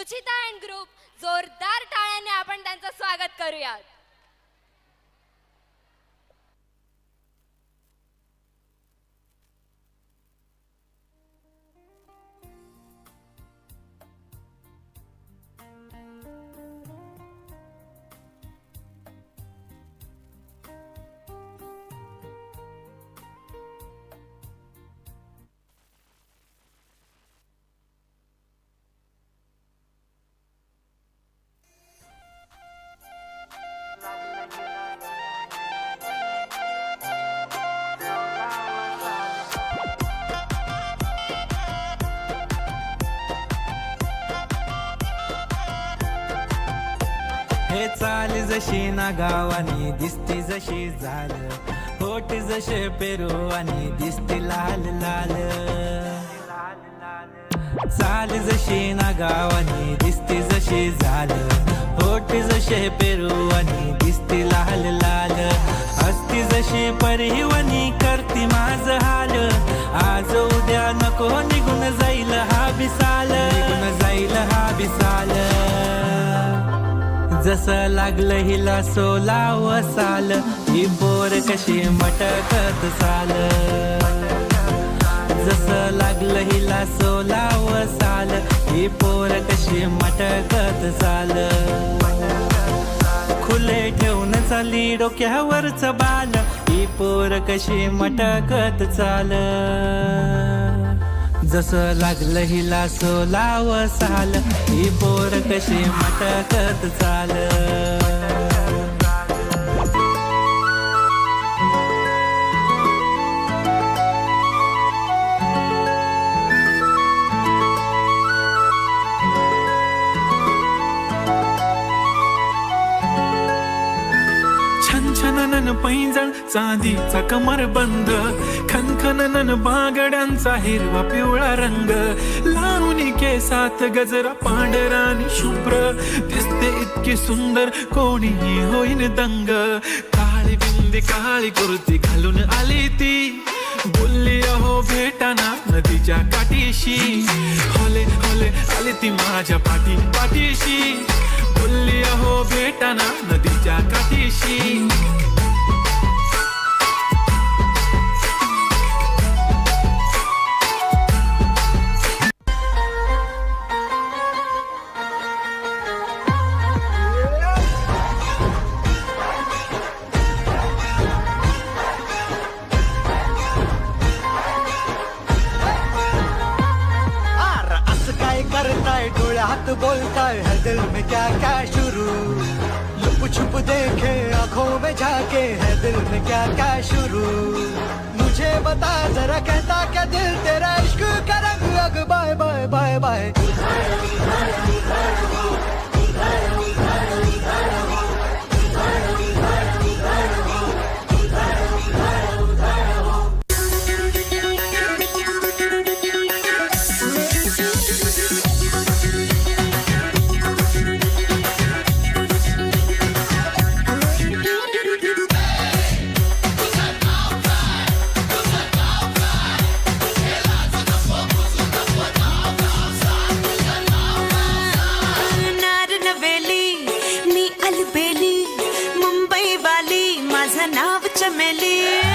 Ruchita and group, जोरदार टाळ्याने आपण त्यांचं स्वागत करूयात. हे चाल जशी ना गावानी दिसती जशी झाल, होट जसे पेरू आणि दिसती लाल लाल. चाल जशी ना गावानी दिसती जशी झाल, होट जसे पेरू आणि दिसती लाल लाल. हसती जशी परिवनी करती माझ हाल, आज उद्या नको निघून जाईल हा बिसाल, निघून जाईल हा बिसाल. जसं लागलं हिला सोलाव साल, ही पोर कशी मटकत चाल. जसं लागलं हिला सोलाव साल, ही पोर कशी मटकत चाल. खुले ठेवून चाली डोक्यावरच बाल, ही पोर कशी मटकत चाल. जसं लागलं हिला सोलाव साल, ही पोर कशी मटकत चाल. छनछनन पैंजण चांदीचा कमरबंद, खनखनन बागड्यांचा हिरवा पिवळा रंग. लावणी केसात गजरा पांढरा आणि शुभ्र, दिसते इतकी सुंदर कोणीही होईन दंग. काळी बिंदी काळी कुर्ती घालून आली ती, बोलली अहो भेटाना नदीच्या काठीशी. होले होले आली ती माझ्या पाठी पाठीशी, बोलली अहो भेटाना नदीच्या काठीशी. करताय डोळ्यात बोलताय है दिल में क्या क्या शुरू. लुप छुप देखे आंखों में झाके है दिल में क्या क्या शुरू. मुझे बता जरा कहता क्या दिल तेरा इश्क का रंग. अग बाय बाय बाय बाय. नाव चमेली.